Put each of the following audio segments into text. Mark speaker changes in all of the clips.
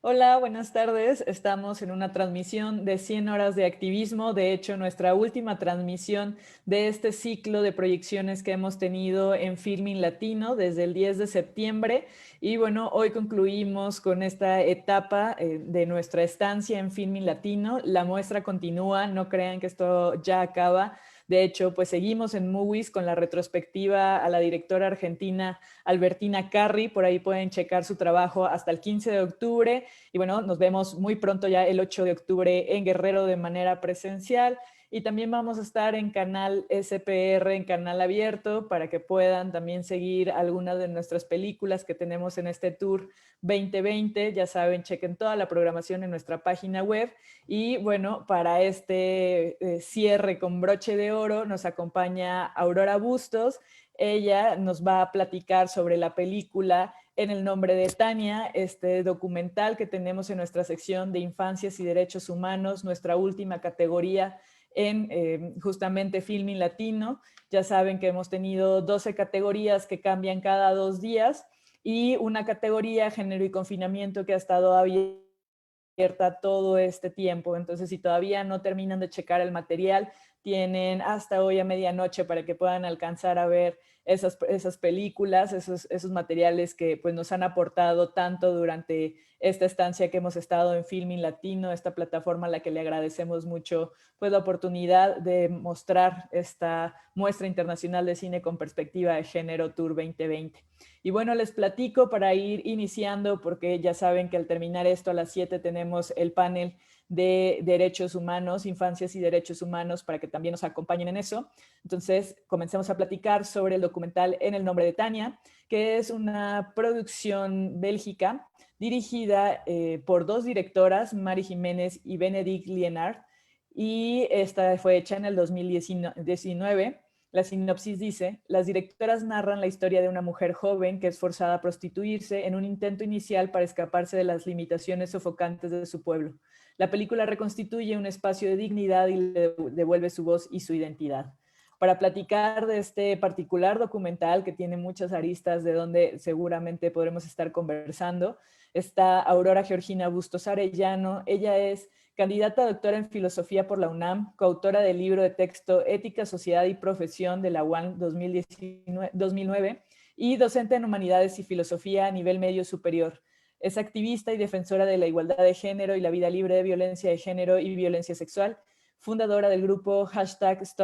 Speaker 1: Hola, buenas tardes. Estamos en una transmisión de 100 horas de activismo. De hecho, nuestra última transmisión de este ciclo de proyecciones que hemos tenido en Filming Latino desde el 10 de septiembre. Y bueno, hoy concluimos con esta etapa de nuestra estancia en Filming Latino. La muestra continúa, no crean que esto ya acaba. De hecho, pues seguimos en Movies con la retrospectiva a la directora argentina Albertina Carri. Por ahí pueden checar su trabajo hasta el 15 de octubre. Y bueno, nos vemos muy pronto ya el 8 de octubre en Guerrero de manera presencial. Y también vamos a estar en canal SPR, en canal abierto, para que puedan también seguir algunas de nuestras películas que tenemos en este tour 2020. Ya saben, chequen toda la programación en nuestra página web. Y bueno, para este cierre con broche de oro nos acompaña Aurora Bustos. Ella nos va a platicar sobre la película En el nombre de Tania, este documental que tenemos en nuestra sección de Infancias y Derechos Humanos, nuestra última categoría en justamente Filming Latino. Ya saben que hemos tenido 12 categorías que cambian cada 2 días y una categoría género y confinamiento que ha estado abierta todo este tiempo. Entonces, si todavía no terminan de checar el material, tienen hasta hoy a medianoche para que puedan alcanzar a ver esas películas, esos materiales que pues, nos han aportado tanto durante esta estancia que hemos estado en Filming Latino, esta plataforma a la que le agradecemos mucho pues, la oportunidad de mostrar esta muestra internacional de cine con perspectiva de género Tour 2020. Y bueno, les platico para ir iniciando, porque ya saben que al terminar esto a las 7 tenemos el panel de derechos humanos, infancias y derechos humanos, para que también nos acompañen en eso. Entonces, comencemos a platicar sobre el documental En el nombre de Tania, que es una producción bélgica dirigida por dos directoras, Mari Jiménez y Benedict Lienard, y esta fue hecha en el 2019. La sinopsis dice: las directoras narran la historia de una mujer joven que es forzada a prostituirse en un intento inicial para escaparse de las limitaciones sofocantes de su pueblo. La película reconstituye un espacio de dignidad y le devuelve su voz y su identidad. Para platicar de este particular documental que tiene muchas aristas de donde seguramente podremos estar conversando, está Aurora Georgina Bustos Arellano. Ella es candidata a doctora en filosofía por la UNAM, coautora del libro de texto Ética, Sociedad y Profesión de la UAM 2009 y docente en humanidades y filosofía a nivel medio superior. Es activista y defensora de la igualdad de género y la vida libre de violencia de género y violencia sexual, fundadora del grupo #StopX,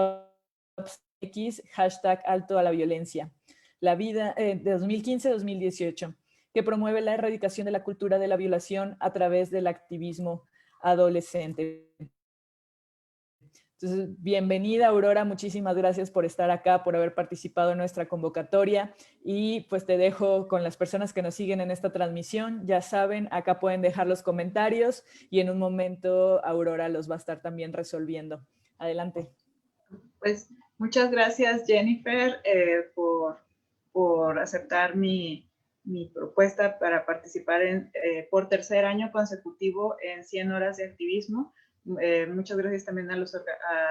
Speaker 1: #Alto a la Violencia, la vida de 2015-2018, que promueve la erradicación de la cultura de la violación a través del activismo adolescente. Entonces, bienvenida Aurora, muchísimas gracias por estar acá, por haber participado en nuestra convocatoria, y pues te dejo con las personas que nos siguen en esta transmisión. Ya saben, acá pueden dejar los comentarios y en un momento Aurora los va a estar también resolviendo. Adelante.
Speaker 2: Pues muchas gracias, Jennifer, por aceptar mi propuesta para participar por tercer año consecutivo en 100 horas de activismo. Muchas gracias también a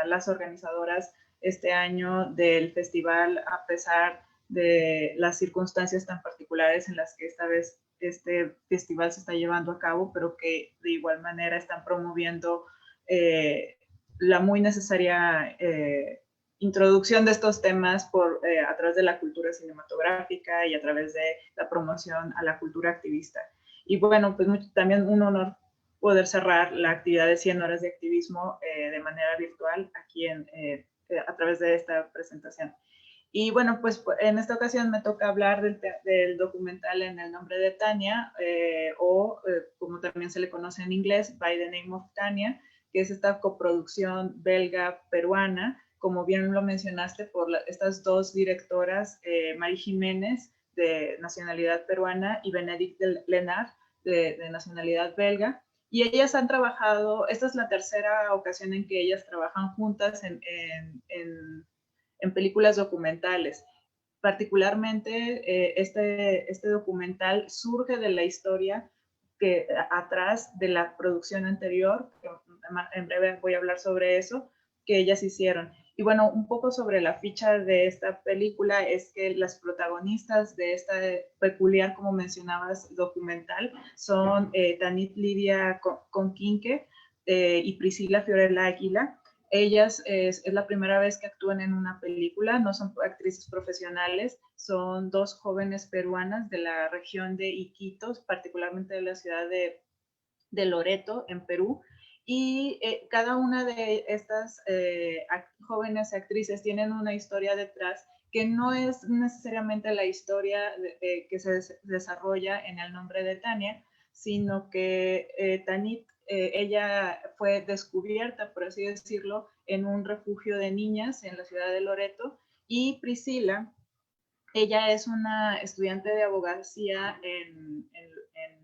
Speaker 2: las organizadoras este año del festival, a pesar de las circunstancias tan particulares en las que esta vez este festival se está llevando a cabo, pero que de igual manera están promoviendo la muy necesaria introducción de estos temas a través de la cultura cinematográfica y a través de la promoción a la cultura activista. Y bueno, pues también un honor poder cerrar la actividad de 100 horas de activismo de manera virtual aquí a través de esta presentación. Y bueno, pues en esta ocasión me toca hablar del documental En el nombre de Tania, como también se le conoce en inglés, By the Name of Tania, que es esta coproducción belga-peruana, como bien lo mencionaste, por estas dos directoras, Mari Jiménez, de nacionalidad peruana, y Benedict Lenard, de nacionalidad belga. Y ellas han trabajado, esta es la tercera ocasión en que ellas trabajan juntas en películas documentales. Particularmente, este documental surge de la historia que atrás de la producción anterior, que en breve voy a hablar sobre eso, que ellas hicieron. Y bueno, un poco sobre la ficha de esta película es que las protagonistas de esta peculiar, como mencionabas, documental son Tanit Lidia Conquinque y Priscila Fiorella Águila. Ellas es la primera vez que actúan en una película, no son actrices profesionales, son dos jóvenes peruanas de la región de Iquitos, particularmente de la ciudad de Loreto, en Perú. Y cada una de estas jóvenes actrices tienen una historia detrás que no es necesariamente la historia que se desarrolla en El nombre de Tania, sino que Tanit, ella fue descubierta, por así decirlo, en un refugio de niñas en la ciudad de Loreto, y Priscila, ella es una estudiante de abogacía en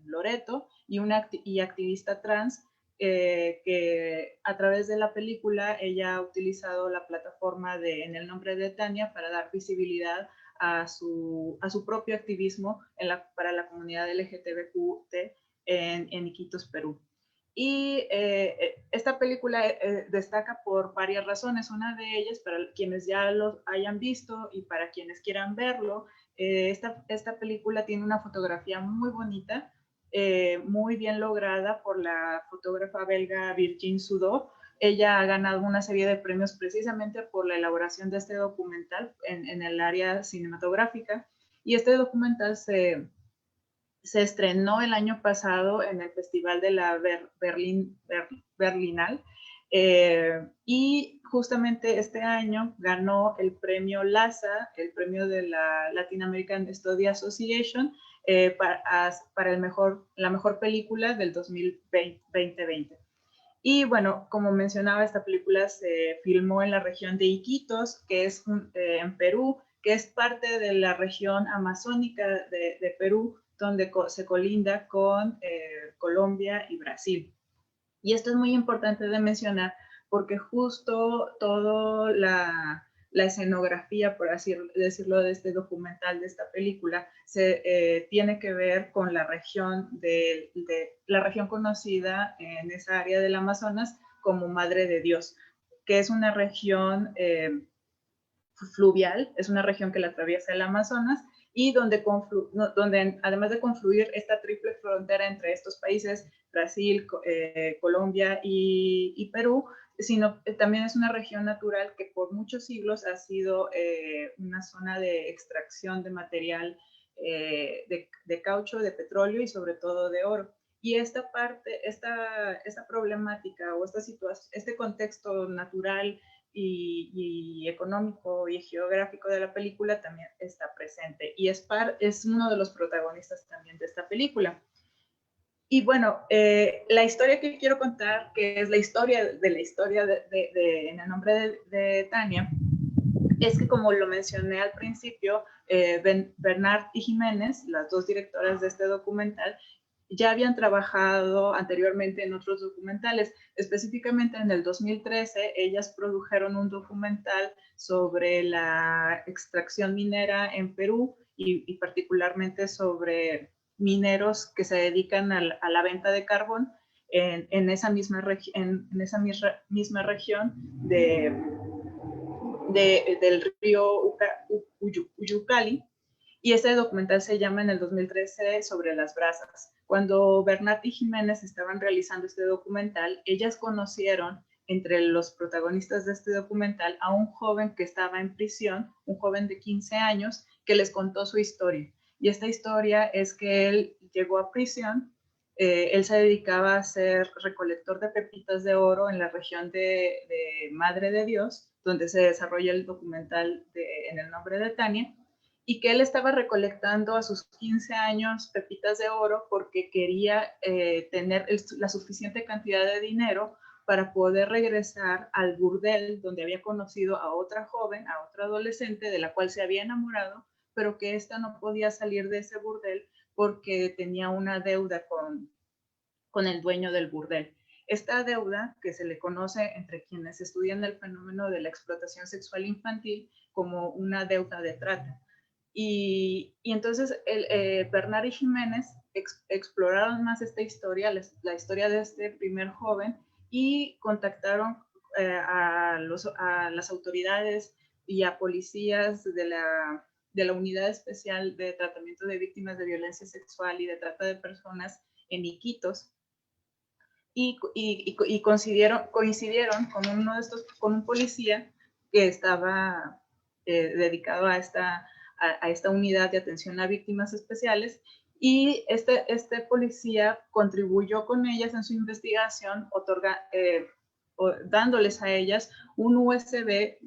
Speaker 2: Loreto y activista trans, que a través de la película ella ha utilizado la plataforma de En el nombre de Tania para dar visibilidad a su propio activismo para la comunidad LGTBQT en Iquitos, Perú. Y esta película destaca por varias razones. Una de ellas, para quienes ya lo hayan visto y para quienes quieran verlo, esta película tiene una fotografía muy bonita, muy bien lograda por la fotógrafa belga Virginie Sudot. Ella ha ganado una serie de premios precisamente por la elaboración de este documental en el área cinematográfica. Y este documental se estrenó el año pasado en el Festival de la Berlinal, y justamente este año ganó el premio LASA, el premio de la Latin American Study Association, para la mejor película del 2020. Y bueno, como mencionaba, esta película se filmó en la región de Iquitos, que es en Perú, que es parte de la región amazónica de Perú, donde se colinda con Colombia y Brasil. Y esto es muy importante de mencionar porque justo toda la escenografía, por así decirlo, de este documental, de esta película, tiene que ver con la región, la región conocida en esa área del Amazonas como Madre de Dios, que es una región fluvial, es una región que la atraviesa el Amazonas y donde además de confluir esta triple frontera entre estos países, Brasil, Colombia y Perú, sino también es una región natural que por muchos siglos ha sido una zona de extracción de material de caucho, de petróleo y sobre todo de oro. Y esta problemática o esta situación, este contexto natural y económico y geográfico de la película también está presente y es uno de los protagonistas también de esta película. Y bueno, la historia que quiero contar, que es la historia en el nombre de Tania, es que como lo mencioné al principio, Bernard y Jiménez, las dos directoras de este documental, ya habían trabajado anteriormente en otros documentales. Específicamente en el 2013, ellas produjeron un documental sobre la extracción minera en Perú y particularmente sobre mineros que se dedican a la venta de carbón en esa misma región del río Uyucali. Y este documental se llama en el 2013 Sobre las brasas. Cuando Bernat y Jiménez estaban realizando este documental, ellas conocieron entre los protagonistas de este documental a un joven que estaba en prisión, un joven de 15 años, que les contó su historia. Y esta historia es que él llegó a prisión, él se dedicaba a ser recolector de pepitas de oro en la región de Madre de Dios, donde se desarrolla el documental En el nombre de Tania, y que él estaba recolectando a sus 15 años pepitas de oro porque quería tener la suficiente cantidad de dinero para poder regresar al burdel donde había conocido a otra joven, a otra adolescente de la cual se había enamorado, pero que ésta no podía salir de ese burdel porque tenía una deuda con el dueño del burdel. Esta deuda, que se le conoce entre quienes estudian el fenómeno de la explotación sexual infantil como una deuda de trata. Y entonces Bernard y Jiménez exploraron más esta historia, la historia de este primer joven, y contactaron a las autoridades y a policías de la Unidad Especial de Tratamiento de Víctimas de Violencia Sexual y de Trata de Personas en Iquitos, y coincidieron con uno de estos, con un policía que estaba dedicado a esta unidad de atención a víctimas especiales, y este policía contribuyó con ellas en su investigación, dándoles a ellas un USB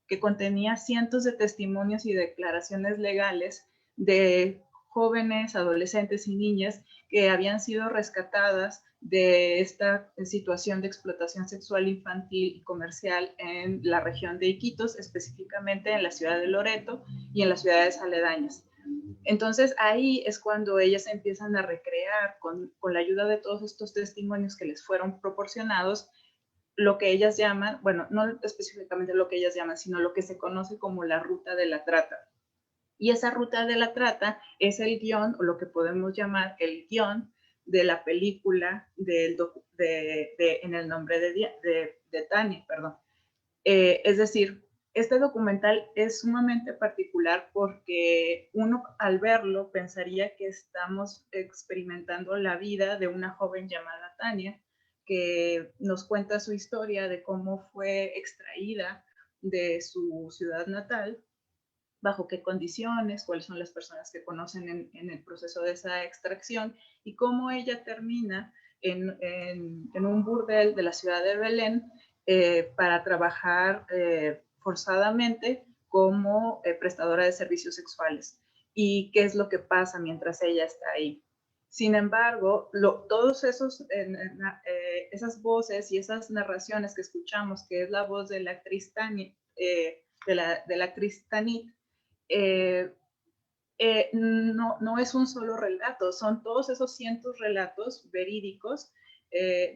Speaker 2: que contenía cientos de testimonios y declaraciones legales de jóvenes, adolescentes y niñas que habían sido rescatadas de esta situación de explotación sexual infantil y comercial en la región de Iquitos, específicamente en la ciudad de Loreto y en las ciudades aledañas. Entonces ahí es cuando ellas empiezan a recrear con la ayuda de todos estos testimonios que les fueron proporcionados, lo que ellas llaman, bueno, no específicamente lo que ellas llaman, sino lo que se conoce como la ruta de la trata. Y esa ruta de la trata es el guión, o lo que podemos llamar el guión de la película En el nombre de Tania, perdón. Es decir, este documental es sumamente particular porque uno al verlo pensaría que estamos experimentando la vida de una joven llamada Tania, que nos cuenta su historia de cómo fue extraída de su ciudad natal, bajo qué condiciones, cuáles son las personas que conocen en el proceso de esa extracción, y cómo ella termina en un burdel de la ciudad de Belén para trabajar forzadamente como prestadora de servicios sexuales, y qué es lo que pasa mientras ella está ahí. Sin embargo, todos esas voces y esas narraciones que escuchamos, que es la voz de la actriz Tanit, eh, no es un solo relato, son todos esos cientos relatos verídicos que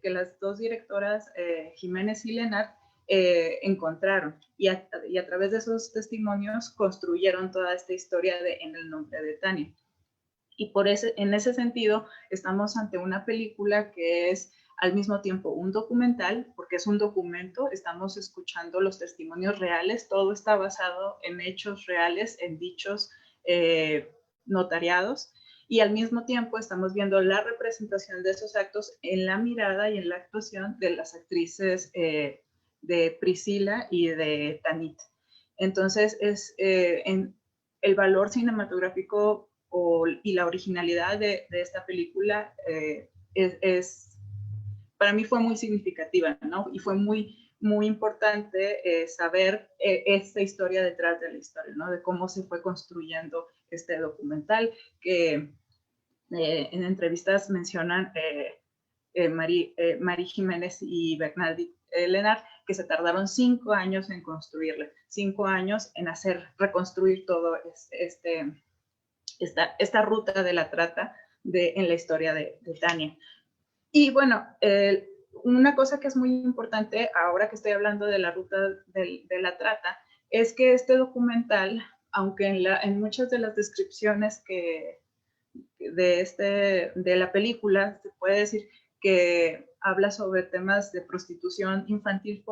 Speaker 2: las dos directoras, Jiménez y Lenart, encontraron, y a través de esos testimonios construyeron toda esta historia En el nombre de Tania. Y en ese sentido estamos ante una película que es al mismo tiempo un documental, porque es un documento, estamos escuchando los testimonios reales, todo está basado en hechos reales, en dichos notariados, y al mismo tiempo estamos viendo la representación de esos actos en la mirada y en la actuación de las actrices de Priscila y de Tanit. Entonces, el valor cinematográfico y la originalidad de esta película para mí fue muy significativa, ¿no? Y fue muy, muy importante saber esta historia detrás de la historia, ¿no? De cómo se fue construyendo este documental, que en entrevistas mencionan Mari Jiménez y Bernadette Lenart, que se tardaron 5 años en construirla, 5 años en reconstruir todo esta ruta de la trata en la historia de Tania. Y bueno, una cosa que es muy importante ahora que estoy hablando de la ruta de la trata, es que este documental, aunque en muchas de las descripciones de la película se puede decir que habla sobre temas de prostitución infantil,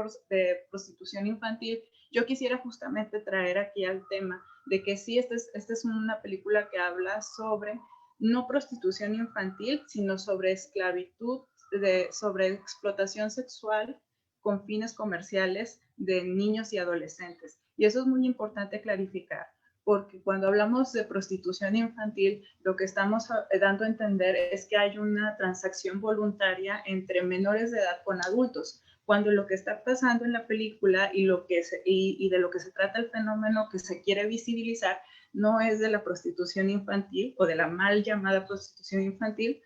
Speaker 2: yo quisiera justamente traer aquí al tema de que sí, esta es una película que habla sobre no prostitución infantil, sino sobre esclavitud, sobre explotación sexual con fines comerciales de niños y adolescentes. Y eso es muy importante clarificar, porque cuando hablamos de prostitución infantil, lo que estamos dando a entender es que hay una transacción voluntaria entre menores de edad con adultos, cuando lo que está pasando en la película y de lo que se trata el fenómeno que se quiere visibilizar no es de la prostitución infantil o de la mal llamada prostitución infantil,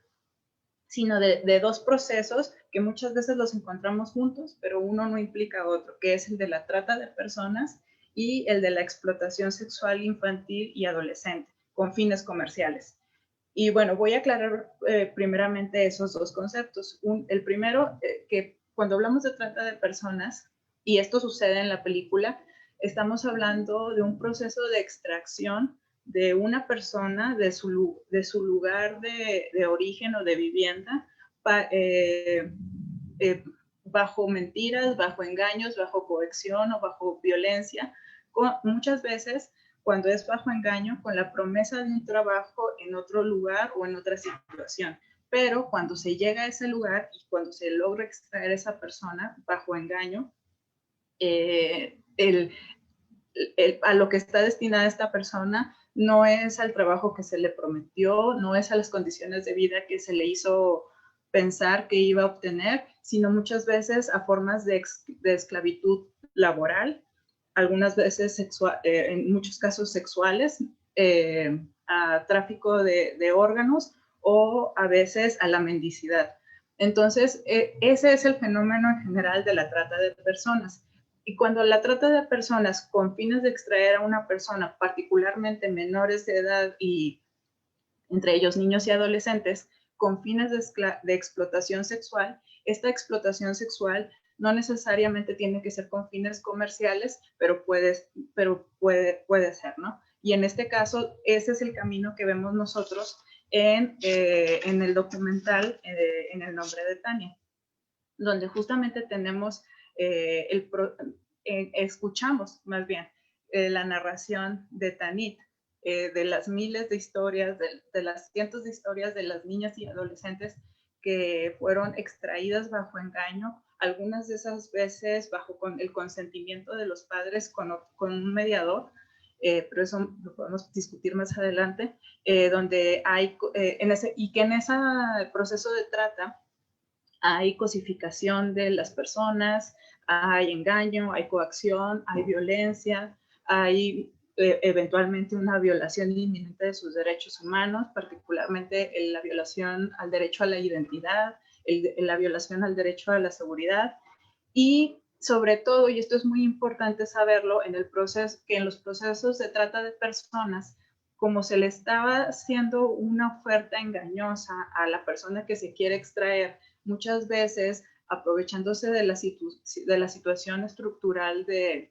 Speaker 2: sino de dos procesos que muchas veces los encontramos juntos, pero uno no implica a otro, que es el de la trata de personas y el de la explotación sexual infantil y adolescente con fines comerciales. Y bueno, voy a aclarar primeramente esos dos conceptos. El primero, que cuando hablamos de trata de personas, y esto sucede en la película, estamos hablando de un proceso de extracción de una persona de su lugar de origen o de vivienda bajo mentiras, bajo engaños, bajo coerción o bajo violencia, muchas veces cuando es bajo engaño con la promesa de un trabajo en otro lugar o en otra situación. Pero cuando se llega a ese lugar y cuando se logra extraer a esa persona bajo engaño, a lo que está destinada esta persona no es al trabajo que se le prometió, no es a las condiciones de vida que se le hizo pensar que iba a obtener, sino muchas veces a formas de esclavitud laboral, algunas veces en muchos casos sexuales, a tráfico de órganos o a veces a la mendicidad. Entonces, ese es el fenómeno en general de la trata de personas. Y cuando la trata de personas con fines de extraer a una persona, particularmente menores de edad y entre ellos niños y adolescentes, con fines de explotación sexual, esta explotación sexual no necesariamente tiene que ser con fines comerciales, pero puede ser, ¿no? Y en este caso, ese es el camino que vemos nosotros en el documental En el nombre de Tania, donde justamente tenemos escuchamos más bien la narración de Tanit, de las miles de historias, de las cientos de historias de las niñas y adolescentes que fueron extraídas bajo engaño, algunas de esas veces bajo el consentimiento de los padres con un mediador, pero eso lo podemos discutir más adelante, donde hay, y que en ese proceso de trata hay cosificación de las personas, hay engaño, hay coacción, hay violencia, hay eventualmente una violación inminente de sus derechos humanos, particularmente la violación al derecho a la identidad, la violación al derecho a la seguridad y sobre todo, y esto es muy importante saberlo, que en los procesos de trata de personas, como se le estaba haciendo una oferta engañosa a la persona que se quiere extraer, muchas veces aprovechándose de la situación estructural de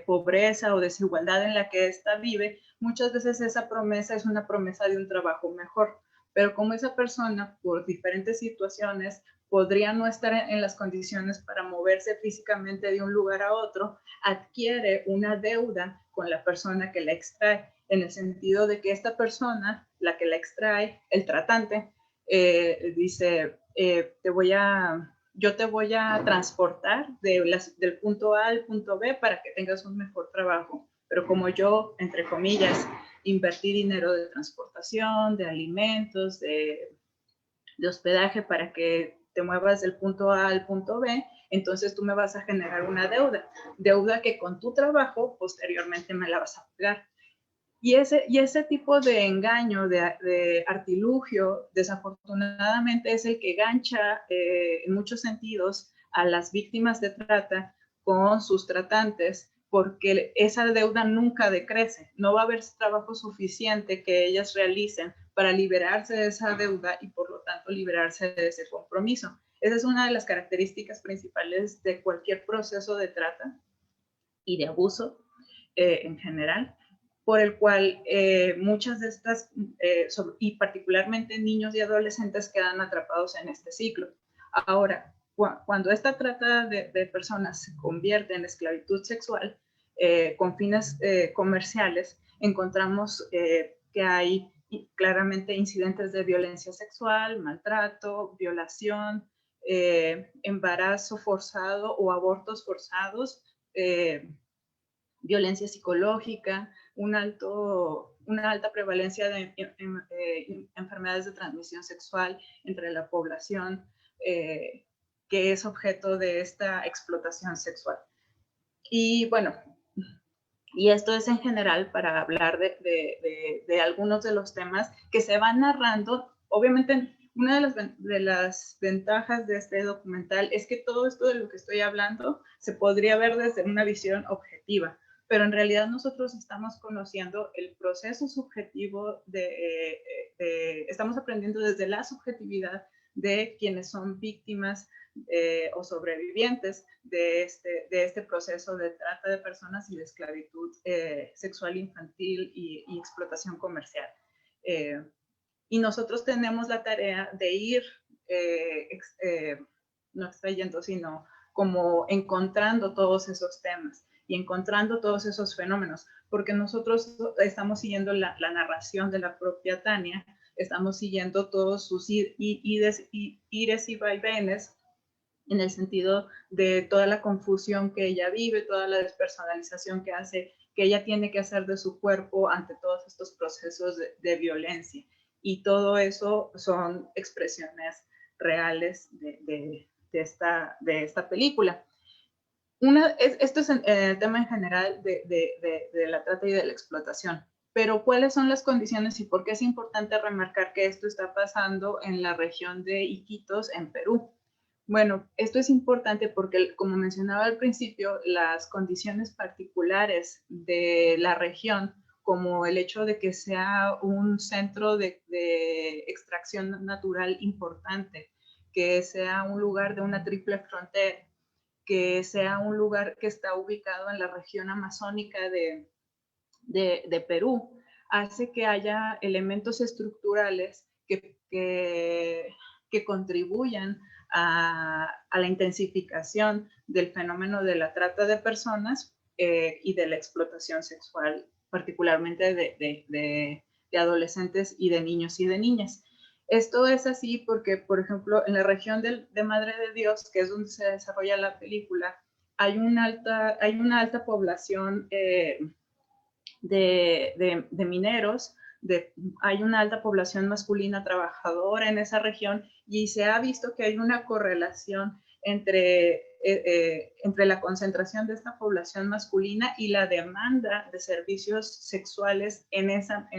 Speaker 2: pobreza o desigualdad en la que ésta vive, muchas veces esa promesa es una promesa de un trabajo mejor. Pero como esa persona, por diferentes situaciones, podría no estar en las condiciones para moverse físicamente de un lugar a otro, adquiere una deuda con la persona que la extrae, en el sentido de que esta persona, la que la extrae, el tratante, dice, yo te voy a transportar del punto A al punto B para que tengas un mejor trabajo. Pero como yo, entre comillas, invertí dinero de transportación, de alimentos, de hospedaje para que te muevas del punto A al punto B, entonces tú me vas a generar una deuda que con tu trabajo posteriormente me la vas a pagar. Y ese tipo de engaño, de artilugio, desafortunadamente es el que gancha en muchos sentidos a las víctimas de trata con sus tratantes, porque esa deuda nunca decrece. No va a haber trabajo suficiente que ellas realicen para liberarse de esa deuda y por lo tanto liberarse de ese compromiso. Esa es una de las características principales de cualquier proceso de trata y de abuso en general, por el cual muchas de estas, y particularmente niños y adolescentes, quedan atrapados en este ciclo. Ahora, cuando esta trata de personas se convierte en esclavitud sexual con fines comerciales, encontramos que hay claramente incidentes de violencia sexual, maltrato, violación, embarazo forzado o abortos forzados, violencia psicológica, una alta prevalencia de enfermedades de transmisión sexual entre la población que es objeto de esta explotación sexual. Y bueno, y esto es en general para hablar de algunos de los temas que se van narrando. Obviamente, una de las ventajas de este documental es que todo esto de lo que estoy hablando se podría ver desde una visión objetiva, pero en realidad nosotros estamos conociendo el proceso subjetivo estamos aprendiendo desde la subjetividad de quienes son víctimas o sobrevivientes de este proceso de trata de personas y de esclavitud sexual infantil y explotación comercial. Y nosotros tenemos la tarea de ir no extrayendo, sino como encontrando todos esos temas y encontrando todos esos fenómenos, porque nosotros estamos siguiendo la narración de la propia Tania, estamos siguiendo todos sus ires y vaivenes, en el sentido de toda la confusión que ella vive, toda la despersonalización que hace, que ella tiene que hacer de su cuerpo ante todos estos procesos de violencia. Y todo eso son expresiones reales de esta película. Esto es el tema en general de la trata y de la explotación. Pero ¿cuáles son las condiciones y por qué es importante remarcar que esto está pasando en la región de Iquitos, en Perú? Bueno, esto es importante porque, como mencionaba al principio, las condiciones particulares de la región, como el hecho de que sea un centro de extracción natural importante, que sea un lugar de una triple frontera, que sea un lugar que está ubicado en la región amazónica de Perú, hace que haya elementos estructurales que contribuyan a la intensificación del fenómeno de la trata de personas y de la explotación sexual, particularmente de adolescentes y de niños y de niñas. Esto es así porque, por ejemplo, en la región de Madre de Dios, que es donde se desarrolla la película, hay una alta población de mineros, hay una alta población masculina trabajadora en esa región y se ha visto que hay una correlación entre la concentración de esta población masculina y la demanda de servicios sexuales en esa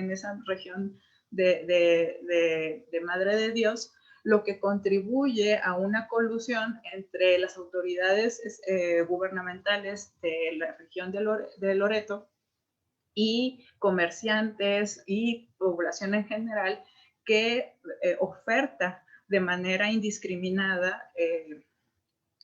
Speaker 2: región de Madre de Dios, lo que contribuye a una colusión entre las autoridades gubernamentales de la región de Loreto y comerciantes y población en general que oferta de manera indiscriminada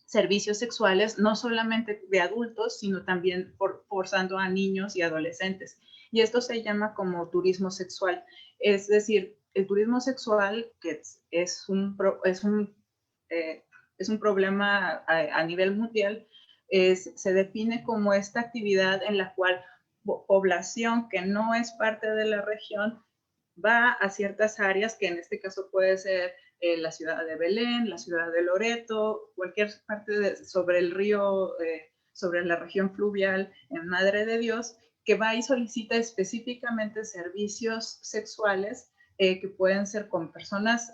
Speaker 2: servicios sexuales, no solamente de adultos, sino también forzando a niños y adolescentes. Y esto se llama como turismo sexual. Es decir, el turismo sexual, que es un problema a nivel mundial, se define como esta actividad en la cual población que no es parte de la región va a ciertas áreas, que en este caso puede ser la ciudad de Belén, la ciudad de Loreto, cualquier parte sobre el río, sobre la región fluvial en Madre de Dios, que va y solicita específicamente servicios sexuales que pueden ser con personas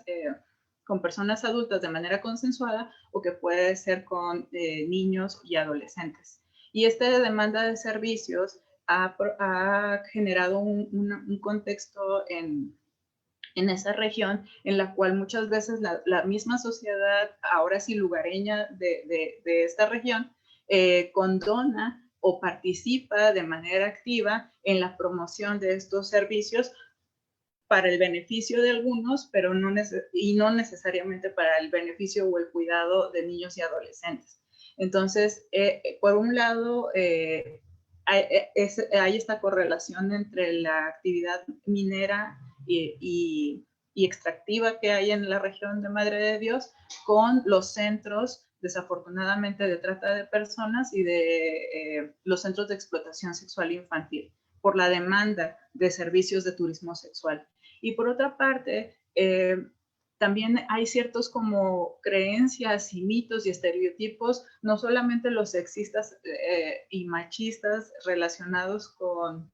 Speaker 2: adultas de manera consensuada o que puede ser con niños y adolescentes. Y esta demanda de servicios ha generado un contexto en esa región en la cual muchas veces la misma sociedad, ahora sí lugareña de esta región, condona o participa de manera activa en la promoción de estos servicios para el beneficio de algunos, pero no necesariamente para el beneficio o el cuidado de niños y adolescentes. Entonces, por un lado, hay esta correlación entre la actividad minera y extractiva que hay en la región de Madre de Dios con los centros, desafortunadamente, de trata de personas y de los centros de explotación sexual infantil por la demanda de servicios de turismo sexual. Y por otra parte, también hay ciertos como creencias y mitos y estereotipos, no solamente los sexistas y machistas relacionados con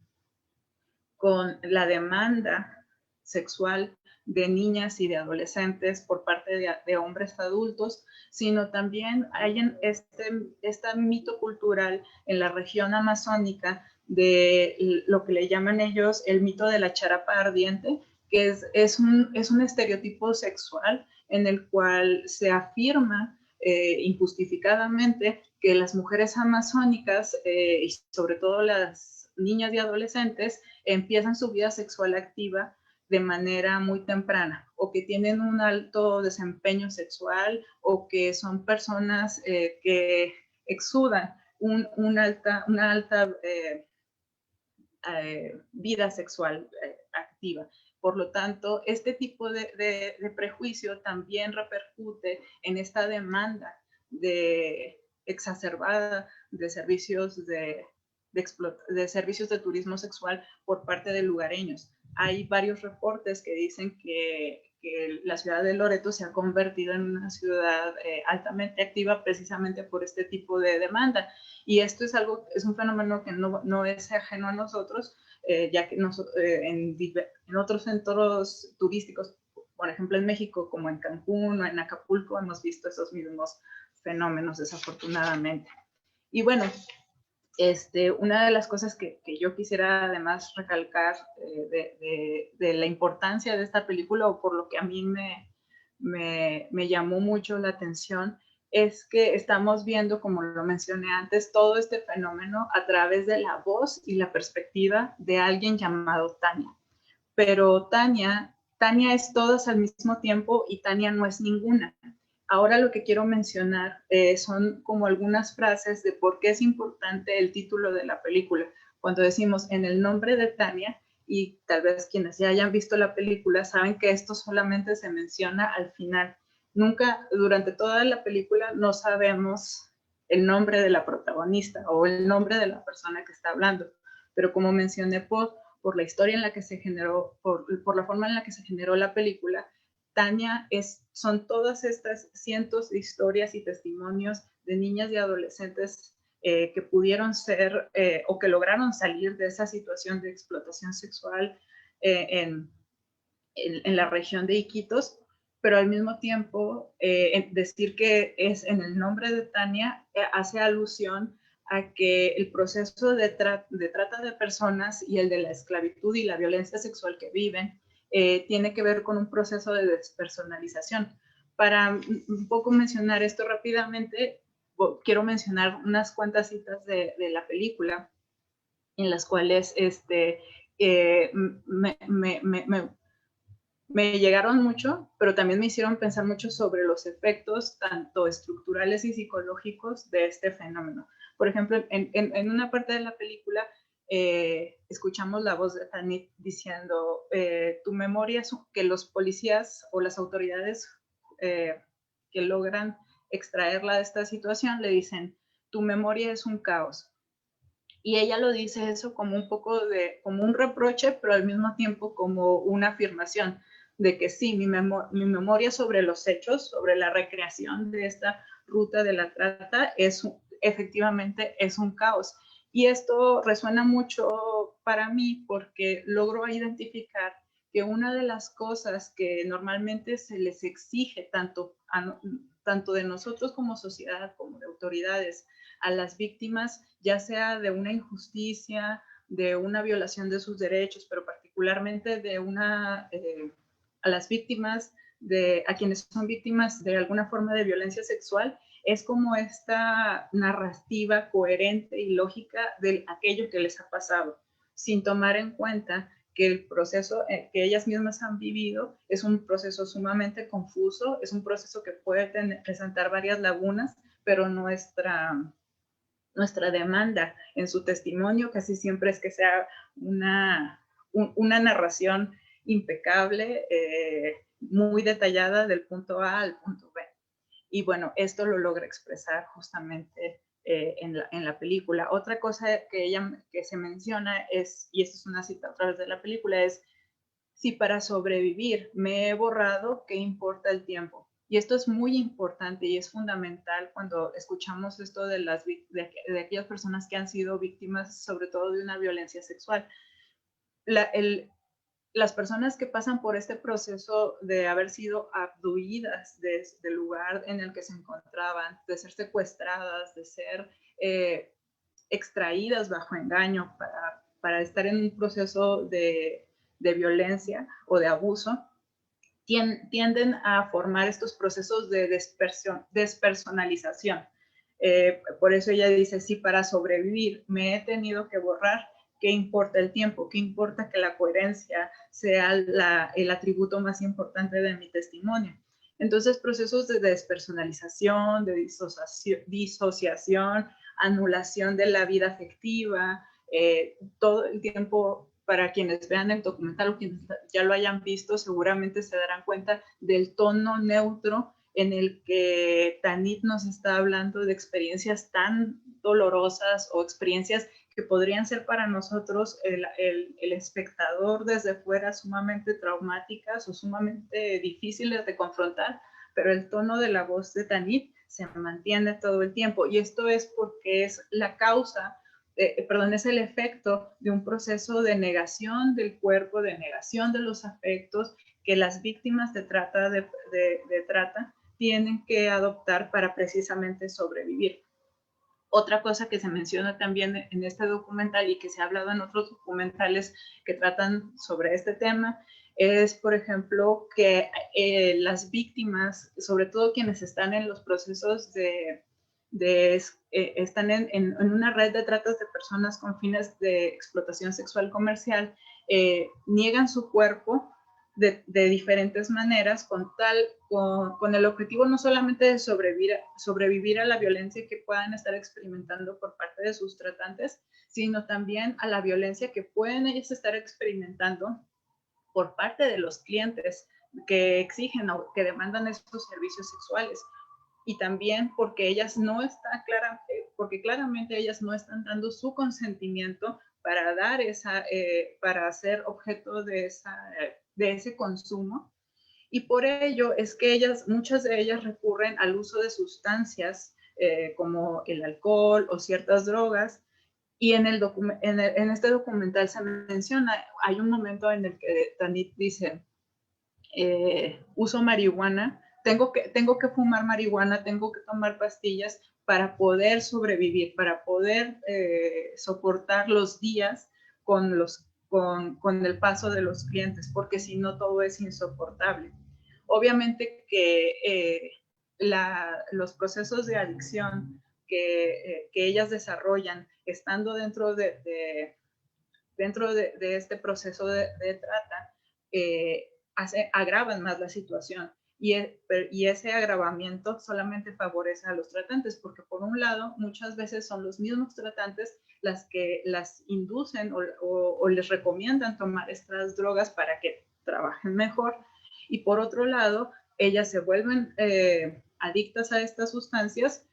Speaker 2: la demanda sexual de niñas y de adolescentes por parte de hombres adultos, sino también hay este mito cultural en la región amazónica de lo que le llaman ellos el mito de la charapa ardiente, que es un estereotipo sexual en el cual se afirma injustificadamente que las mujeres amazónicas y sobre todo las niñas y adolescentes empiezan su vida sexual activa de manera muy temprana o que tienen un alto desempeño sexual o que son personas que exudan una alta vida sexual activa, Por lo tanto, este tipo de prejuicio también repercute en esta demanda exacerbada de servicios de servicios de turismo sexual por parte de lugareños. Hay varios reportes que dicen que la ciudad de Loreto se ha convertido en una ciudad altamente activa precisamente por este tipo de demanda. Y esto es un fenómeno que no es ajeno a nosotros, ya que en otros centros turísticos, por ejemplo en México, como en Cancún o en Acapulco, hemos visto esos mismos fenómenos, desafortunadamente. Y bueno, una de las cosas que yo quisiera además recalcar de la importancia de esta película, o por lo que a mí me llamó mucho la atención, es que estamos viendo, como lo mencioné antes, todo este fenómeno a través de la voz y la perspectiva de alguien llamado Tania. Pero Tania es todas al mismo tiempo y Tania no es ninguna. Ahora lo que quiero mencionar son como algunas frases de por qué es importante el título de la película. Cuando decimos en el nombre de Tania, y tal vez quienes ya hayan visto la película saben que esto solamente se menciona al final. Nunca, durante toda la película, no sabemos el nombre de la protagonista o el nombre de la persona que está hablando. Pero como mencioné, por la historia en la que se generó, por la forma en la que se generó la película, Tania son todas estas cientos de historias y testimonios de niñas y adolescentes que pudieron ser o que lograron salir de esa situación de explotación sexual en la región de Iquitos, pero al mismo tiempo decir que es en el nombre de Tania hace alusión a que el proceso de trata de personas y el de la esclavitud y la violencia sexual que viven tiene que ver con un proceso de despersonalización. Para un poco mencionar esto rápidamente, quiero mencionar unas cuantas citas de la película en las cuales me llegaron mucho, pero también me hicieron pensar mucho sobre los efectos tanto estructurales y psicológicos de este fenómeno. Por ejemplo, en una parte de la película escuchamos la voz de Tanit diciendo, tu memoria es que los policías o las autoridades que logran extraerla de esta situación le dicen, tu memoria es un caos. Y ella lo dice eso como un poco como un reproche, pero al mismo tiempo como una afirmación de que sí, mi memoria sobre los hechos, sobre la recreación de esta ruta de la trata, efectivamente es un caos. Y esto resuena mucho para mí porque logro identificar que una de las cosas que normalmente se les exige tanto de nosotros como sociedad, como de autoridades, a las víctimas, ya sea de una injusticia, de una violación de sus derechos, pero particularmente a las víctimas, a quienes son víctimas de alguna forma de violencia sexual, es como esta narrativa coherente y lógica de aquello que les ha pasado, sin tomar en cuenta que el proceso que ellas mismas han vivido es un proceso sumamente confuso, es un proceso que puede presentar varias lagunas, pero nuestra demanda en su testimonio casi siempre es que sea una narración impecable, muy detallada del punto A al punto B. Y bueno, esto lo logra expresar justamente en la película. Otra cosa que se menciona es, y esto es una cita a través de la película, es, si para sobrevivir me he borrado, ¿qué importa el tiempo? Y esto es muy importante y es fundamental cuando escuchamos esto de aquellas personas que han sido víctimas, sobre todo de una violencia sexual. Las personas que pasan por este proceso de haber sido abduidas del lugar en el que se encontraban, de ser secuestradas, de ser extraídas bajo engaño para estar en un proceso de violencia o de abuso, tienden a formar estos procesos de despersonalización. Por eso ella dice, sí, para sobrevivir me he tenido que borrar, ¿qué importa el tiempo? ¿Qué importa que la coherencia sea el atributo más importante de mi testimonio? Entonces, procesos de despersonalización, de disociación, anulación de la vida afectiva, todo el tiempo para quienes vean el documental o quienes ya lo hayan visto, seguramente se darán cuenta del tono neutro en el que Tanit nos está hablando de experiencias tan dolorosas o experiencias que podrían ser para nosotros el espectador desde fuera sumamente traumáticas o sumamente difíciles de confrontar, pero el tono de la voz de Tanit se mantiene todo el tiempo, y esto es porque es la causa, es el efecto de un proceso de negación del cuerpo, de negación de los afectos que las víctimas de trata tienen que adoptar para precisamente sobrevivir. Otra cosa que se menciona también en este documental y que se ha hablado en otros documentales que tratan sobre este tema es, por ejemplo, que las víctimas, sobre todo quienes están en los procesos están en una red de tratas de personas con fines de explotación sexual comercial, niegan su cuerpo de diferentes maneras con el objetivo no solamente de sobrevivir a la violencia que puedan estar experimentando por parte de sus tratantes, sino también a la violencia que pueden ellos estar experimentando por parte de los clientes que exigen o que demandan estos servicios sexuales. Y también porque porque claramente ellas no están dando su consentimiento para para ser objeto de ese consumo. Y por ello es que muchas de ellas recurren al uso de sustancias como el alcohol o ciertas drogas. Y en este documental se menciona, hay un momento en el que Tanit dice, uso marihuana, tengo que fumar marihuana, tengo que tomar pastillas para poder sobrevivir, para poder soportar los días con el paso de los clientes, porque si no todo es insoportable. Obviamente que los procesos de adicción que ellas desarrollan estando dentro de este proceso de trata, agravan más la situación. Y ese agravamiento solamente favorece a los tratantes, porque por un lado, muchas veces son los mismos tratantes las que las inducen o les recomiendan tomar estas drogas para que trabajen mejor. Y por otro lado, ellas se vuelven adictas a estas sustancias,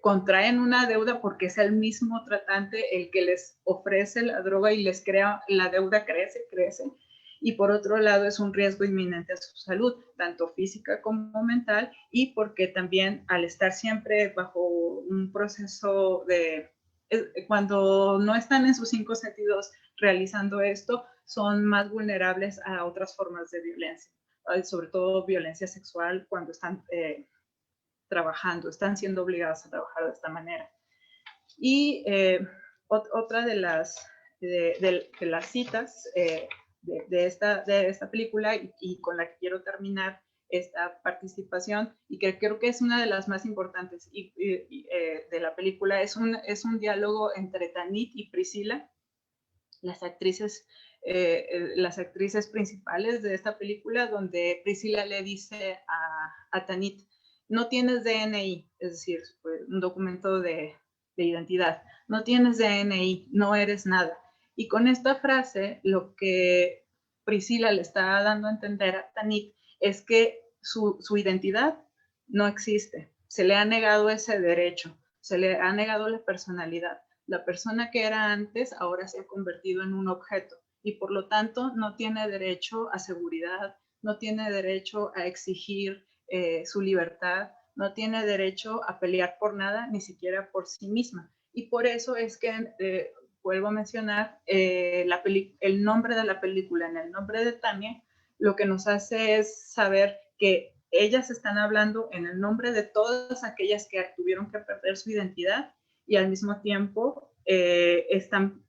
Speaker 2: contraen una deuda porque es el mismo tratante el que les ofrece la droga y les crea, la deuda crece, y por otro lado es un riesgo inminente a su salud, tanto física como mental, y porque también al estar siempre bajo un proceso cuando no están en sus 5 sentidos realizando esto, son más vulnerables a otras formas de violencia, sobre todo violencia sexual cuando están están siendo obligadas a trabajar de esta manera. Y otra de las citas de esta película y con la que quiero terminar esta participación, y que creo que es una de las más importantes de la película, es un diálogo entre Tanit y Priscila, las actrices principales de esta película, donde Priscila le dice a Tanit, no tienes DNI, es decir, un documento de identidad, no tienes DNI, no eres nada. Y con esta frase, lo que Priscila le está dando a entender a Tanit es que su identidad no existe, se le ha negado ese derecho, se le ha negado la personalidad. La persona que era antes ahora se ha convertido en un objeto y por lo tanto no tiene derecho a seguridad, no tiene derecho a exigir su libertad, no tiene derecho a pelear por nada, ni siquiera por sí misma. Y por eso es que, vuelvo a mencionar, el nombre de la película, en el nombre de Tania, lo que nos hace es saber que ellas están hablando en el nombre de todas aquellas que tuvieron que perder su identidad y al mismo tiempo están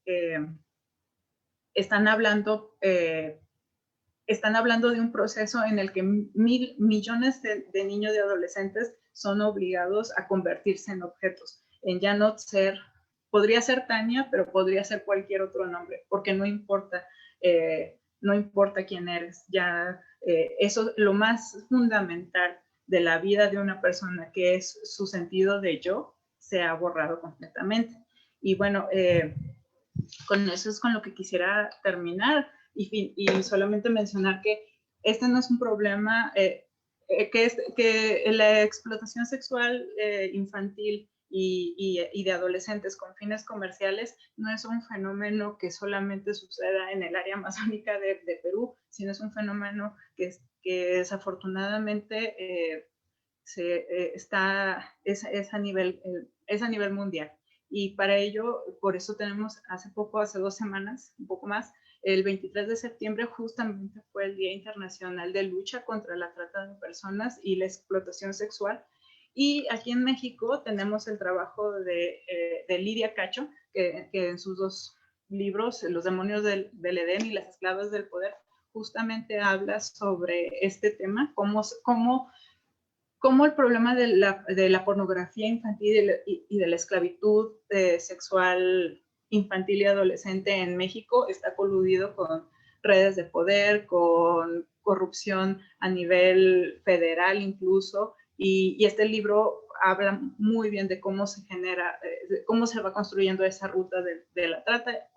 Speaker 2: hablando de un proceso en el que millones de niños y adolescentes son obligados a convertirse en objetos, en ya no ser, podría ser Tania, pero podría ser cualquier otro nombre, porque no importa quién eres, ya eso, lo más fundamental de la vida de una persona, que es su sentido de yo, se ha borrado completamente. Y bueno, con eso es con lo que quisiera terminar y solamente mencionar que este no es un problema, que la explotación sexual infantil y de adolescentes con fines comerciales no es un fenómeno que solamente suceda en el área amazónica de Perú, sino es un fenómeno que desafortunadamente es a nivel mundial. Y para ello, por eso tenemos hace 2 semanas, un poco más, el 23 de septiembre justamente fue el Día Internacional de Lucha contra la Trata de Personas y la Explotación Sexual. Y aquí en México tenemos el trabajo de Lidia Cacho, que en sus 2 libros, Los demonios del Edén y Las esclavas del poder, justamente habla sobre este tema, cómo el problema de la pornografía infantil y de la esclavitud sexual infantil y adolescente en México está coludido con redes de poder, con corrupción a nivel federal incluso, y este libro habla muy bien de cómo se genera, cómo se va construyendo esa ruta de la trata,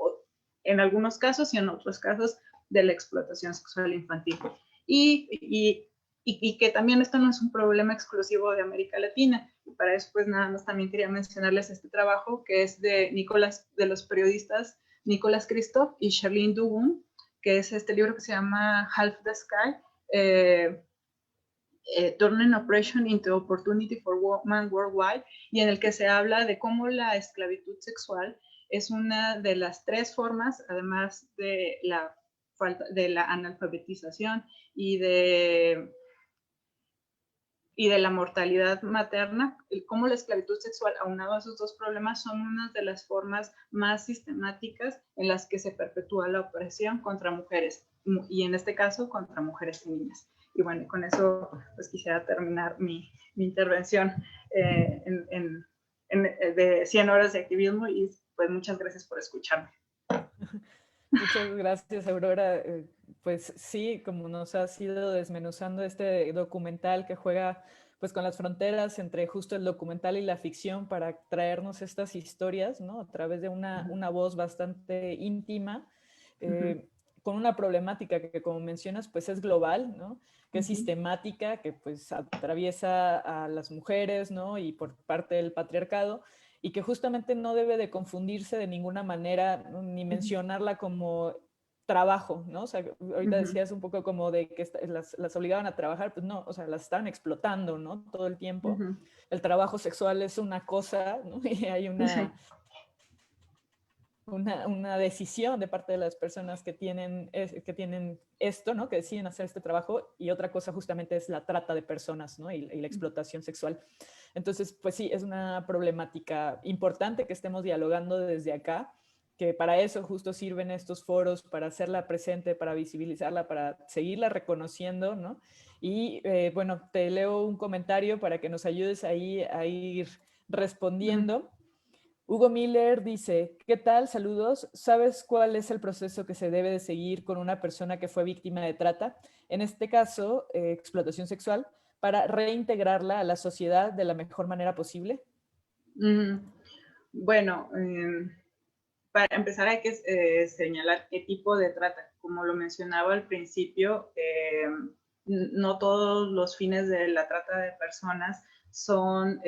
Speaker 2: en algunos casos y en otros casos de la explotación sexual infantil. Y que también esto no es un problema exclusivo de América Latina. Y para eso, pues nada más también quería mencionarles este trabajo que es de los periodistas Nicholas Kristof y Charlene Dubin, que es este libro que se llama Half the Sky, Turning Oppression into Opportunity for Women Worldwide, y en el que se habla de cómo la esclavitud sexual es una de las 3 formas, además de la analfabetización y de la mortalidad materna, cómo la esclavitud sexual, aunado a esos 2 problemas, son una de las formas más sistemáticas en las que se perpetúa la opresión contra mujeres, y en este caso contra mujeres y niñas. Y bueno, con eso pues quisiera terminar mi intervención de 100 horas de activismo, y pues muchas gracias por escucharme.
Speaker 1: Muchas gracias, Aurora. Pues sí, como nos has ido desmenuzando este documental que juega pues con las fronteras entre justo el documental y la ficción para traernos estas historias, ¿no? A través de una voz bastante íntima, con una problemática que, como mencionas, pues es global, ¿no? Que es sistemática, que pues atraviesa a las mujeres, ¿no? Y por parte del patriarcado, y que justamente no debe de confundirse de ninguna manera, ¿no? Ni mencionarla como trabajo, ¿no? O sea, ahorita decías un poco como de que las obligaban a trabajar, pues no, o sea, las estaban explotando, ¿no? Todo el tiempo. El trabajo sexual es una cosa, ¿no? Y hay una decisión de parte de las personas que tienen esto, ¿no? Que deciden hacer este trabajo, y otra cosa justamente es la trata de personas, ¿no? Y la explotación sexual. Entonces, pues sí, es una problemática importante que estemos dialogando desde acá, que para eso justo sirven estos foros, para hacerla presente, para visibilizarla, para seguirla reconociendo, ¿no? Y bueno, te leo un comentario para que nos ayudes ahí a ir respondiendo. Hugo Miller dice, ¿qué tal? Saludos. ¿Sabes cuál es el proceso que se debe de seguir con una persona que fue víctima de trata? En este caso, explotación sexual, para reintegrarla a la sociedad de la mejor manera posible.
Speaker 2: Bueno, para empezar hay que señalar qué tipo de trata. Como lo mencionaba al principio, no todos los fines de la trata de personas son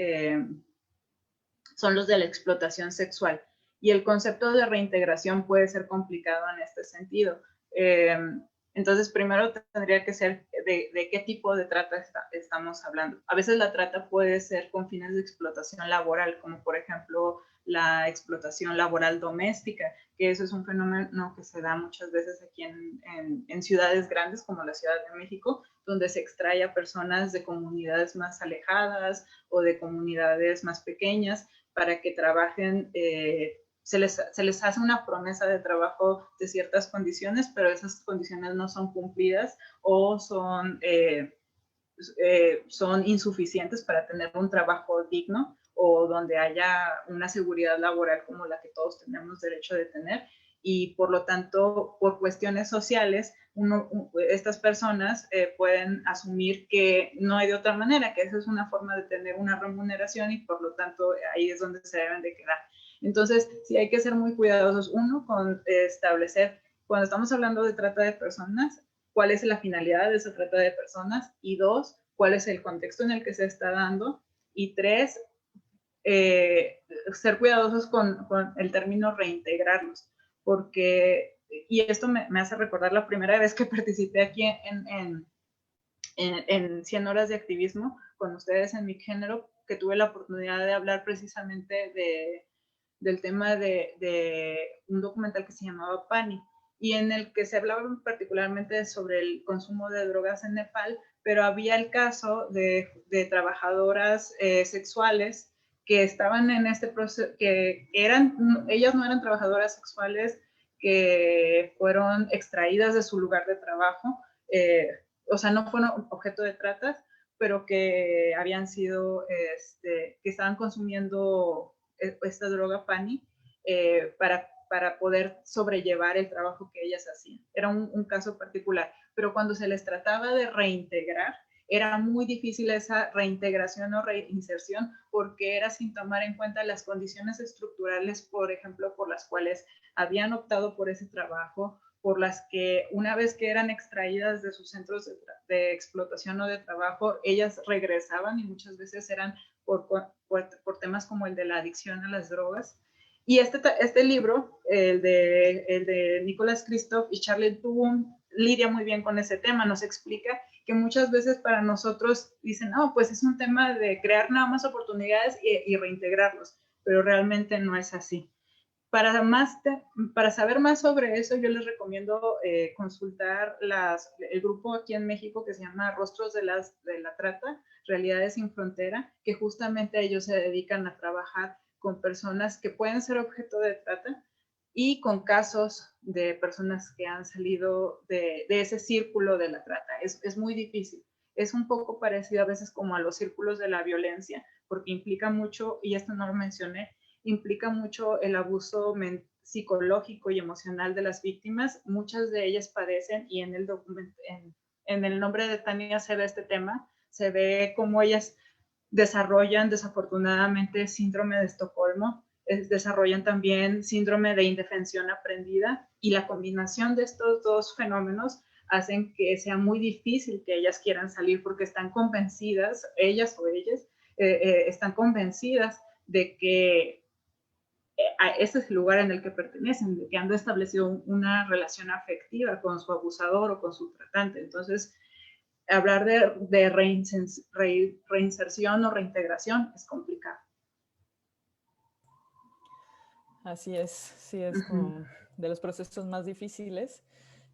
Speaker 2: los de la explotación sexual. Y el concepto de reintegración puede ser complicado en este sentido. Entonces, primero tendría que ser de qué tipo de trata estamos hablando. A veces la trata puede ser con fines de explotación laboral, como por ejemplo la explotación laboral doméstica, que eso es un fenómeno que se da muchas veces aquí en ciudades grandes como la Ciudad de México, donde se extrae a personas de comunidades más alejadas o de comunidades más pequeñas para que trabajen, se les hace una promesa de trabajo de ciertas condiciones, pero esas condiciones no son cumplidas o son insuficientes para tener un trabajo digno o donde haya una seguridad laboral como la que todos tenemos derecho de tener. Y por lo tanto, por cuestiones sociales, estas personas pueden asumir que no hay de otra manera, que esa es una forma de tener una remuneración y por lo tanto ahí es donde se deben de quedar. Entonces, sí hay que ser muy cuidadosos, uno, con establecer, cuando estamos hablando de trata de personas, cuál es la finalidad de esa trata de personas, y dos, cuál es el contexto en el que se está dando, y tres, ser cuidadosos con el término reintegrarlos, porque, y esto me hace recordar la primera vez que participé aquí en 100 horas de activismo con ustedes en mi género, que tuve la oportunidad de hablar precisamente del tema de un documental que se llamaba Pani, y en el que se hablaba particularmente sobre el consumo de drogas en Nepal, pero había el caso de trabajadoras sexuales que estaban en este proceso, que ellas no eran trabajadoras sexuales que fueron extraídas de su lugar de trabajo, o sea, no fueron objeto de tratas, pero que habían sido, que estaban consumiendo esta droga Pani para poder sobrellevar el trabajo que ellas hacían. Era un caso particular, pero cuando se les trataba de reintegrar, era muy difícil esa reintegración o reinserción porque era sin tomar en cuenta las condiciones estructurales, por ejemplo, por las cuales habían optado por ese trabajo, por las que una vez que eran extraídas de sus centros de explotación o de trabajo, ellas regresaban y muchas veces eran por temas como el de la adicción a las drogas. Y este libro, el de Nicholas Kristof y Charlotte Boone, lidia muy bien con ese tema, nos explica que muchas veces para nosotros dicen, no, pues es un tema de crear nada más oportunidades y reintegrarlos, pero realmente no es así. Para saber más sobre eso, yo les recomiendo consultar el grupo aquí en México que se llama Rostros de la Trata, Realidades sin Frontera, que justamente ellos se dedican a trabajar con personas que pueden ser objeto de trata y con casos de personas que han salido de ese círculo de la trata. Es muy difícil. Es un poco parecido a veces como a los círculos de la violencia, porque implica mucho, y esto no lo mencioné, implica mucho el abuso psicológico y emocional de las víctimas. Muchas de ellas padecen, y en el documento, en el nombre de Tania se ve este tema, se ve cómo ellas desarrollan desafortunadamente síndrome de Estocolmo, desarrollan también síndrome de indefensión aprendida, y la combinación de estos dos fenómenos hacen que sea muy difícil que ellas quieran salir porque están convencidas, ellas o ellas, están convencidas de que ese es el lugar en el que pertenecen, de que han establecido una relación afectiva con su abusador o con su tratante. Entonces, hablar de reinserción o reintegración es complicado.
Speaker 1: Así es, sí, es como de los procesos más difíciles.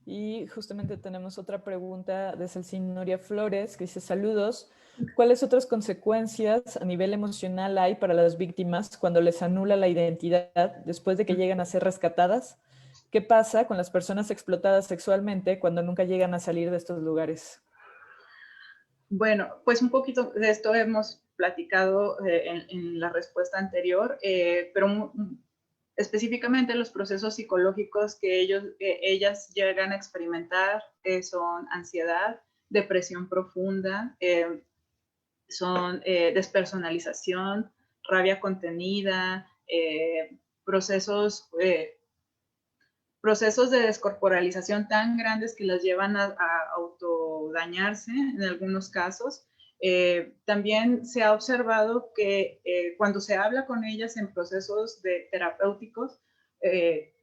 Speaker 1: Y justamente tenemos otra pregunta de Celsin Nuria Flores, que dice, saludos, ¿cuáles otras consecuencias a nivel emocional hay para las víctimas cuando les anula la identidad después de que llegan a ser rescatadas? ¿Qué pasa con las personas explotadas sexualmente cuando nunca llegan a salir de estos lugares?
Speaker 2: Bueno, pues un poquito de esto hemos platicado en la respuesta anterior, pero específicamente los procesos psicológicos que ellas llegan a experimentar son ansiedad, depresión profunda, son despersonalización, rabia contenida, procesos de descorporalización tan grandes que las llevan a autodañarse en algunos casos. También se ha observado que cuando se habla con ellas en procesos terapéuticos,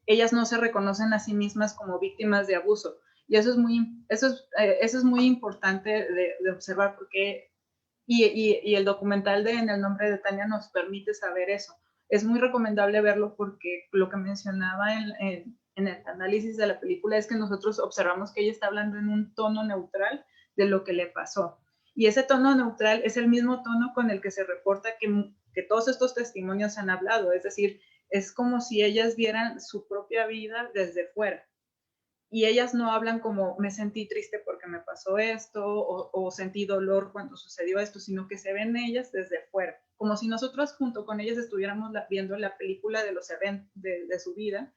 Speaker 2: ellas no se reconocen a sí mismas como víctimas de abuso. Y eso es muy importante de observar porque, y el documental de En el nombre de Tania nos permite saber eso. Es muy recomendable verlo porque lo que mencionaba en el análisis de la película es que nosotros observamos que ella está hablando en un tono neutral de lo que le pasó. Y ese tono neutral es el mismo tono con el que se reporta que todos estos testimonios han hablado. Es decir, es como si ellas vieran su propia vida desde fuera. Y ellas no hablan como me sentí triste porque me pasó esto o sentí dolor cuando sucedió esto, sino que se ven ellas desde fuera, como si nosotros junto con ellas estuviéramos viendo la película de los eventos de su vida,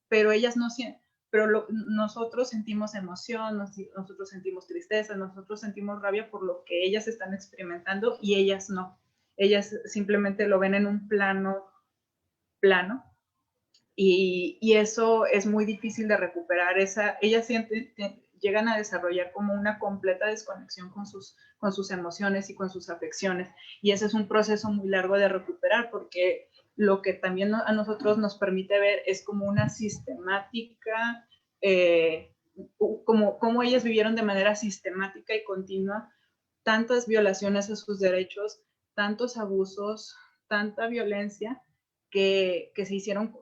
Speaker 2: pero ellas no sienten, pero nosotros sentimos emoción, nosotros sentimos tristeza, nosotros sentimos rabia por lo que ellas están experimentando y ellas no. Ellas simplemente lo ven en un plano plano. Y eso es muy difícil de recuperar. Ellas llegan a desarrollar como una completa desconexión con sus emociones y con sus afecciones. Y ese es un proceso muy largo de recuperar, porque lo que también a nosotros nos permite ver es como una sistemática, como ellas vivieron de manera sistemática y continua tantas violaciones a sus derechos, tantos abusos, tanta violencia, que se hicieron,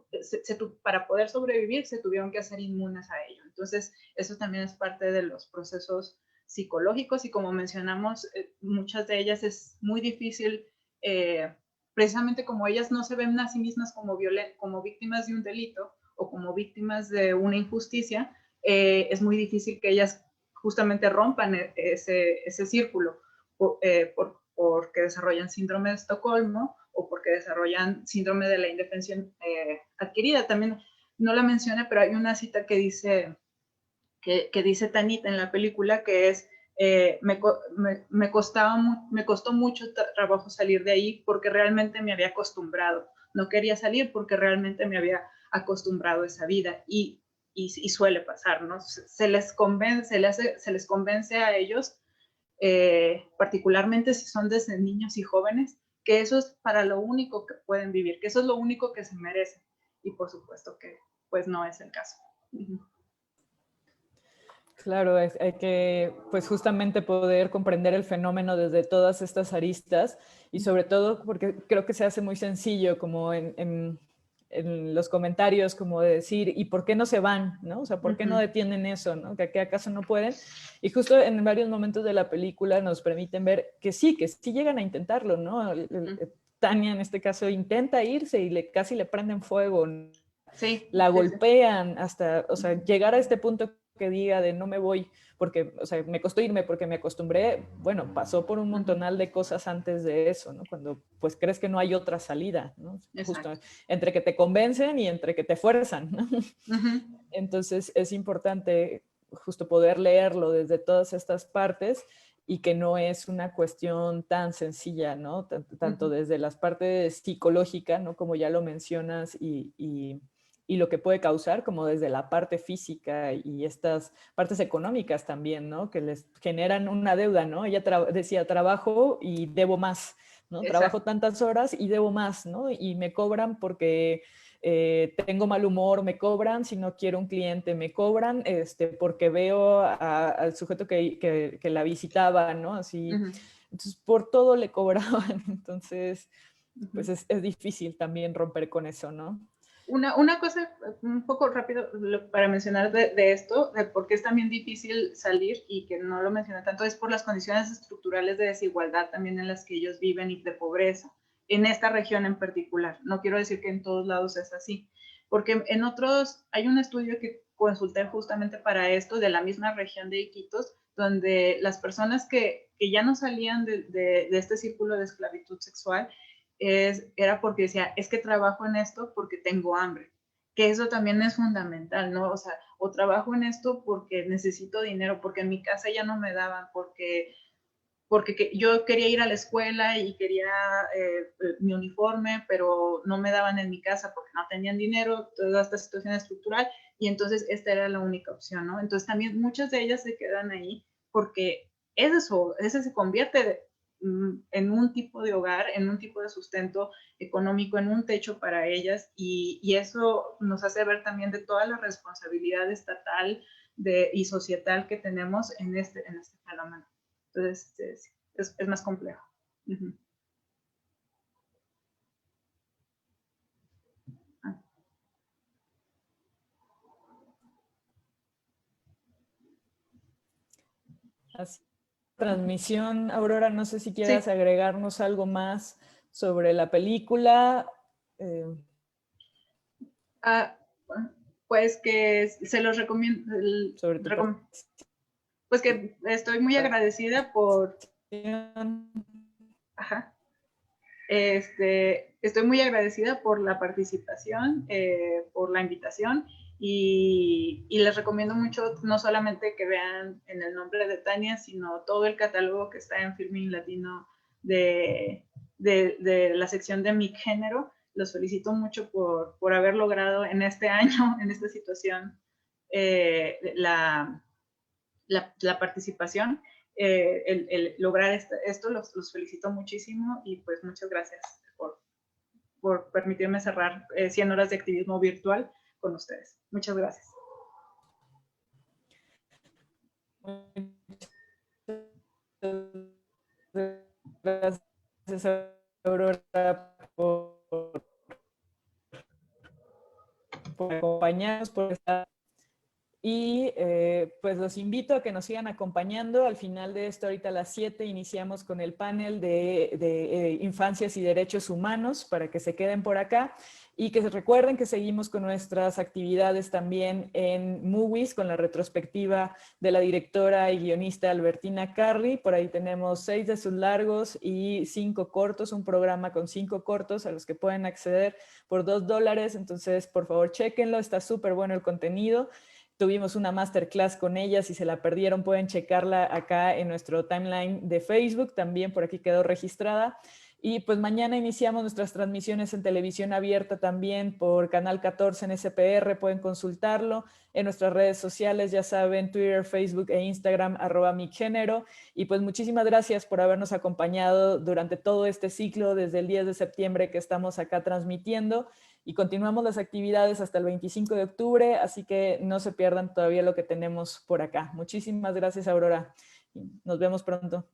Speaker 2: para poder sobrevivir, se tuvieron que hacer inmunes a ello. Entonces, eso también es parte de los procesos psicológicos y como mencionamos, muchas de ellas es muy difícil, precisamente como ellas no se ven a sí mismas como víctimas de un delito o como víctimas de una injusticia, es muy difícil que ellas justamente rompan ese círculo porque desarrollan síndrome de Estocolmo o porque desarrollan síndrome de la indefensión adquirida. También no la mencioné, pero hay una cita que dice Tanit en la película, que es me costó mucho trabajo salir de ahí porque realmente me había acostumbrado. No quería salir porque realmente me había acostumbrado a esa vida y suele pasar, ¿no? Se les convence a ellos, particularmente si son desde niños y jóvenes, que eso es para lo único que pueden vivir, que eso es lo único que se merecen. Y por supuesto que pues no es el caso.
Speaker 1: Claro, hay que pues justamente poder comprender el fenómeno desde todas estas aristas y sobre todo porque creo que se hace muy sencillo como en los comentarios como de decir, ¿y por qué no se van? ¿No? O sea, ¿por qué no detienen eso? ¿No? ¿Que acaso no pueden? Y justo en varios momentos de la película nos permiten ver que sí llegan a intentarlo, ¿no? Tania en este caso intenta irse y casi le prenden fuego, ¿no?
Speaker 2: Sí,
Speaker 1: la
Speaker 2: sí,
Speaker 1: golpean hasta, o sea, llegar a este punto que diga de no me voy porque, o sea, me costó irme porque me acostumbré, bueno, pasó por un montonal de cosas antes de eso, ¿no? Cuando pues crees que no hay otra salida, ¿no? Justo entre que te convencen y entre que te fuerzan, ¿no? Entonces es importante justo poder leerlo desde todas estas partes y que no es una cuestión tan sencilla, ¿no? Tanto desde las partes psicológicas, ¿no? Como ya lo mencionas y lo que puede causar, como desde la parte física y estas partes económicas también, ¿no? Que les generan una deuda, ¿no? Ella decía, trabajo y debo más, ¿no? Trabajo tantas horas y debo más, ¿no? Y me cobran porque tengo mal humor, me cobran, si no quiero un cliente, me cobran, porque veo al sujeto que la visitaba, ¿no? Así, entonces por todo le cobraban, entonces, pues es difícil también romper con eso, ¿no?
Speaker 2: Una cosa un poco rápido para mencionar de esto, de por qué es también difícil salir y que no lo mencioné tanto, es por las condiciones estructurales de desigualdad también en las que ellos viven y de pobreza, en esta región en particular. No quiero decir que en todos lados es así, porque en otros, hay un estudio que consulté justamente para esto, de la misma región de Iquitos, donde las personas que ya no salían de este círculo de esclavitud sexual, era porque decía, es que trabajo en esto porque tengo hambre, que eso también es fundamental, ¿no? O sea, o trabajo en esto porque necesito dinero, porque en mi casa ya no me daban, porque yo quería ir a la escuela y quería mi uniforme, pero no me daban en mi casa porque no tenían dinero, toda esta situación estructural, y entonces esta era la única opción, ¿no? Entonces también muchas de ellas se quedan ahí porque ese se convierte en un tipo de hogar, en un tipo de sustento económico, en un techo para ellas, y eso nos hace ver también de toda la responsabilidad estatal y societal que tenemos en este fenómeno. Entonces, es más complejo.
Speaker 1: Así. Transmisión, Aurora, no sé si quieras
Speaker 2: Sí.
Speaker 1: agregarnos algo más sobre la película.
Speaker 2: Pues que se los recomiendo.
Speaker 1: Sobre tu
Speaker 2: Pues que estoy muy agradecida por.
Speaker 1: participación.
Speaker 2: Ajá. Estoy muy agradecida por la participación, por la invitación y les recomiendo mucho no solamente que vean en el nombre de Tania, sino todo el catálogo que está en Filmin Latino de la sección de Mi Género, los felicito mucho por haber logrado en este año, en esta situación, la participación. El lograr esto los felicito muchísimo y pues muchas gracias por permitirme cerrar 100 horas de activismo virtual con ustedes. Muchas gracias.
Speaker 1: Gracias, Aurora, por acompañarnos, por estar. Y pues los invito a que nos sigan acompañando. Al final de esto, ahorita a las 7, iniciamos con el panel de infancias y derechos humanos, para que se queden por acá. Y que recuerden que seguimos con nuestras actividades también en Movies, con la retrospectiva de la directora y guionista Albertina Carri. Por ahí tenemos 6 de sus largos y 5 cortos, un programa con 5 cortos a los que pueden acceder por $2. Entonces, por favor, chéquenlo, está súper bueno el contenido. Tuvimos una masterclass con ella, si se la perdieron pueden checarla acá en nuestro timeline de Facebook, también por aquí quedó registrada. Y pues mañana iniciamos nuestras transmisiones en televisión abierta también por Canal 14 en SPR, pueden consultarlo en nuestras redes sociales, ya saben, Twitter, Facebook e Instagram, @migénero. Y pues muchísimas gracias por habernos acompañado durante todo este ciclo, desde el 10 de septiembre que estamos acá transmitiendo. Y continuamos las actividades hasta el 25 de octubre, así que no se pierdan todavía lo que tenemos por acá. Muchísimas gracias, Aurora. Nos vemos pronto.